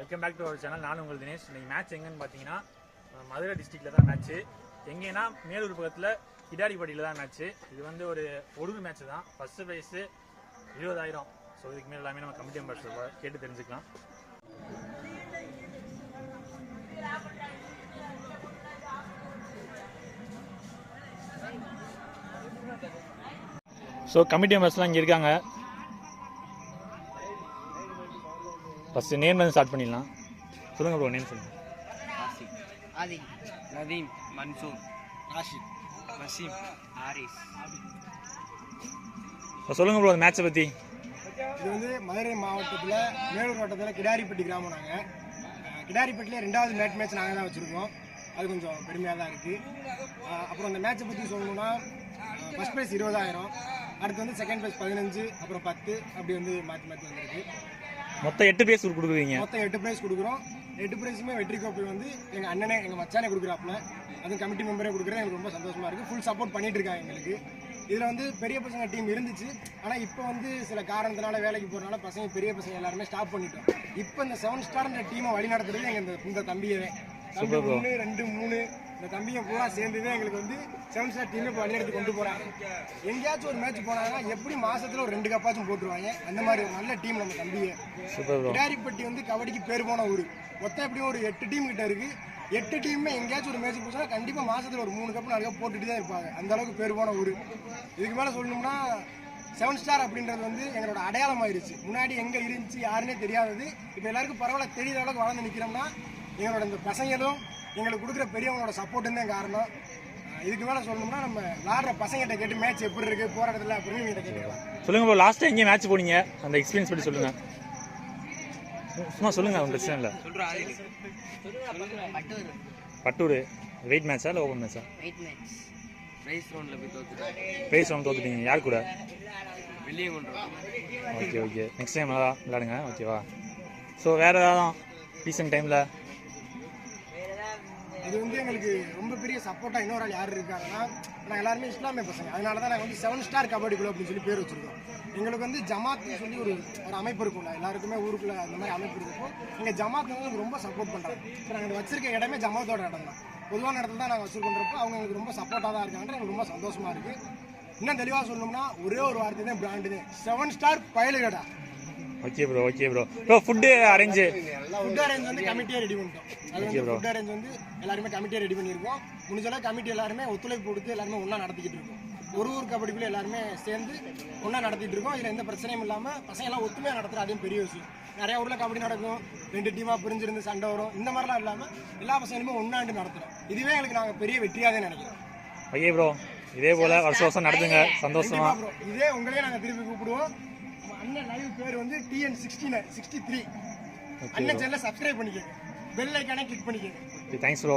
Welcome back to our channel. நான் உங்கள் தினேஷ். இன்னைக்கு மேட்ச் எங்கன்னு பார்த்தீங்கன்னா மதுரை டிஸ்ட்ரிக்டில் தான் மேட்ச்சு. எங்கேன்னா மேலூர் பக்கத்தில் கிடாரிப்பட்டியில் தான் மேட்ச்சு. இது வந்து ஒரு மேட்ச் தான். First prize 20,000. ஸோ இதுக்கு மேலே எல்லாமே நம்ம கமிட்டி மெம்பர்ஸ் கேட்டு தெரிஞ்சுக்கலாம். ஸோ கமிட்டி மெம்பர்ஸ்லாம் இங்கே இருக்காங்க. ஃபஸ்ட்டு நேம் வந்து ஸ்டார்ட் பண்ணிடலாம். சொல்லுங்கள் ப்ரோ, நேம் சொல்லுங்கள். ஆசிக், ஆதி, நதீம், மன்சூர், ஆஷிக், வசீம், ஹாரிஸ். சொல்லுங்கள் ப்ரோ, அந்த மேட்சை பற்றி. இது வந்து மதுரை மாவட்டத்தில் மேலூர் வட்டத்தில் கிடாரிப்பட்டி கிராமம். நாங்கள் கிடாரிப்பட்டியில் 2வது மேட்ச் நாங்கள் தான் வச்சுருக்கோம். அது கொஞ்சம் பெருமையாக தான் இருக்குது. அப்புறம் அந்த மேட்சை பற்றி சொல்லணும்னா ஃபஸ்ட் ப்ரைஸ் 20,000, அடுத்து வந்து செகண்ட் ப்ரைஸ் 15, அப்புறம் 10, அப்படி வந்து மாற்றி மாற்றி வந்திருக்கு. மொத்தம் 8 ப்ரைஸ் கொடுக்குறீங்க. மொத்தம் 8 ப்ரைஸ் கொடுக்குறோம். 8 ப்ரைஸுமே வெற்றி கோப்பை வந்து எங்கள் அண்ணனே, எங்கள் மச்சானே கொடுக்குறாப்புல. அதுவும் கமிட்டி மெம்பரே கொடுக்குறேன். எனக்கு ரொம்ப சந்தோஷமாக இருக்குது. ஃபுல் சப்போர்ட் பண்ணிகிட்டு இருக்காங்க எங்களுக்கு. இதில் வந்து பெரிய பசங்க டீம் இருந்துச்சு. ஆனால் இப்போ வந்து சில காரணத்தினால வேலைக்கு போகிறனால பெரிய பசங்க எல்லாருமே ஸ்டாப் பண்ணிட்டோம். இப்போ இந்த 7 ஸ்டார்ன்ற டீமை வழி நடத்துறது எங்கள் இந்த தம்பியவே. தம்பி 1, 2, 3 இந்த தம்பியை பூரா சேர்ந்துதான் எங்களுக்கு வந்து 7 ஸ்டார் டீமே இப்போ வழிநடத்தி கொண்டு போகிறாங்க. எங்கேயாச்சும் ஒரு மேட்ச் போனாங்கன்னா எப்படி மாதத்தில் ஒரு 2 கப்பாச்சும் போட்டுருவாங்க. அந்த மாதிரி ஒரு நல்ல டீம் நம்ம தம்பியை. கிடாரிப்பட்டி வந்து கபடிக்கு பேர் போன ஊர். மொத்தம் எப்படியும் ஒரு 8 டீம் கிட்ட இருக்குது. 8 டீமுமே எங்கேயாச்சும் ஒரு மேட்ச் போச்சுன்னா கண்டிப்பாக மாதத்தில் ஒரு 3 கப்பு 4 கப் போட்டுட்டு தான் இருப்பாங்க. அந்த அளவுக்கு பேர் போன ஊர். இதுக்கு மேலே சொல்லணும்னா 7 ஸ்டார் அப்படின்றது வந்து எங்களோட அடையாளம் ஆயிடுச்சு. முன்னாடி எங்கே இருந்துச்சு யாருன்னே தெரியாதது இப்போ எல்லாருக்கும் பரவாயில்ல தெரியாத அளவுக்கு வளர்ந்து நிற்கிறோம்னா எங்களோட இந்த பசங்களும் எங்களுக்கு கொடுக்குற பெரியவங்களோட சப்போர்ட்டுன்னு தான் காரணம். இதுக்கு மேலே சொல்லணும்னா நம்ம விளாடுற பசங்கிட்ட கேட்டு மேட்ச் எப்படி இருக்குது போராட்டத்தில் அப்படின்னு கேட்கலாம். சொல்லுங்கள் ப்ரோ, லாஸ்ட்டாக எங்கேயும் மேட்ச் போனீங்க, அந்த எக்ஸ்பீரியன்ஸ் பற்றி சொல்லுங்கள். சும்மா சொல்லுங்கள், அவங்க பிரச்சனை இல்லை. பட்டூர் வெயிட் மேட்சா இல்லை ஓப்பன் மேட்சா? Wait match. பிரைஸ் ரவுண்டில் போய் தோத்துட்டேன். Price round தோத்துட்டீங்க. யார் கூட? வெளியங்குன்றம். ஓகே. நெக்ஸ்ட் டைம் நல்லா விளாடுங்க, ஓகேவா? ஸோ வேறு ஏதாவது ரீசெண்ட் டைமில் இது வந்து எங்களுக்கு ரொம்ப பெரிய சப்போர்ட்டாக இன்னொரு ஆள் யார் இருக்காங்கன்னா, நாங்கள் எல்லாருமே இஸ்லாமிய பசங்க. அதனால தான் நாங்கள் வந்து 7 ஸ்டார் கபடி குழு அப்படின்னு சொல்லி பேர் வச்சுருக்கோம். எங்களுக்கு வந்து ஜமாத்னு சொல்லி ஒரு அமைப்பு இருக்கும்ல, எல்லாருக்குமே ஊருக்குள்ளே அந்த மாதிரி அமைப்பு இருக்கும். எங்கள் ஜமாத் வந்து ரொம்ப சப்போர்ட் பண்ணுறாங்க. இப்போ நாங்கள் வச்சிருக்க இடமே ஜமாத்தோட இடம் தான். பொதுவான இடத்துல தான் நாங்கள் வச்சுருக்கோன்றப்போ அவங்க எங்களுக்கு ரொம்ப சப்போர்ட்டாக தான் இருக்காங்க. எனக்கு ரொம்ப சந்தோஷமாக இருக்குது. இன்னும் தெளிவாக சொல்லணும்னா ஒரே ஒரு வார்த்தை தான் பிராண்டு தான் 7 ஸ்டார் பயலுகடா. Okay bro. ஃபுட்டு அரேஞ்ச் வந்து கமிட்டியாக ரெடி பண்ணிட்டோம். அது வந்து ஃபுட் அரேஞ்ச் வந்து எல்லாருமே கமிட்டியாக ரெடி பண்ணியிருக்கோம். முடிஞ்சளவு கமிட்டி எல்லாருமே ஒத்துழைப்பு கொடுத்து எல்லாருமே ஒன்றா நடத்திக்கிட்டு இருக்கோம். ஒரு கபடிக்குள்ளே எல்லாருமே சேர்ந்து ஒன்றா நடத்திட்டு இருக்கோம். இதில் எந்த பிரச்சனையும் இல்லாமல் பசங்க எல்லாம் ஒத்துமையாக நடத்துகிற அதையும் பெரிய விஷயம். நிறையா ஊரில் கபடி நடக்கும், 2 டீமாக பிரிஞ்சிருந்து சண்டை வரும். இந்த மாதிரிலாம் இல்லாமல் எல்லா பசங்களுமே ஒன்றாண்டு நடத்துகிறோம். இதுவே எங்களுக்கு நாங்கள் பெரிய வெற்றியாக தான் நினைக்கிறோம். ஓகே ப்ரோ, இதே போல் வருஷம் நடத்துங்க. சந்தோஷமா ப்ரோ. இதே உங்களே நாங்கள் திருப்பி கூப்பிடுவோம். அண்ணன் லைவ் பேர் வந்து TN63. அண்ணன் சேனலை சப்ஸ்கிரைப் பண்ணிக்கோங்க, பெல் ஐக்கானே கிளிக் பண்ணிக்கோங்க. Thanks bro.